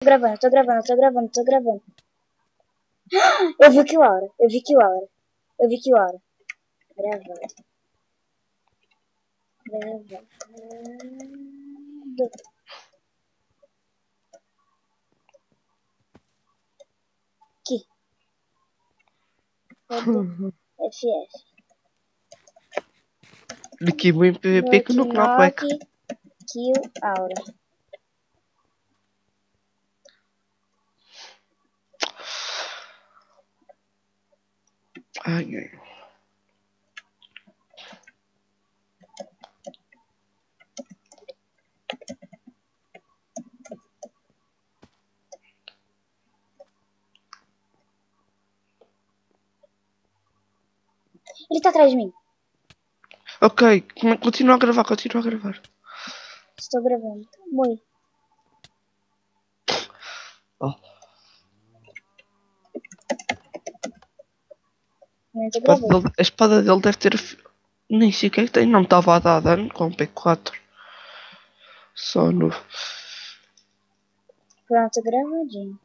Tô gravando. Eu vi que o Aura. Gravando. Aqui. FF. Aqui vou em PVP que no Knockback. Kill Aura. Ai, ai. Ele tá atrás de mim. Ok, continua a gravar. Estou gravando. Moi. Oh. A espada dele deve ter... Nem sei o que é que tem. Não estava a dar dano com P4. Só no... Pronto, gravadinho.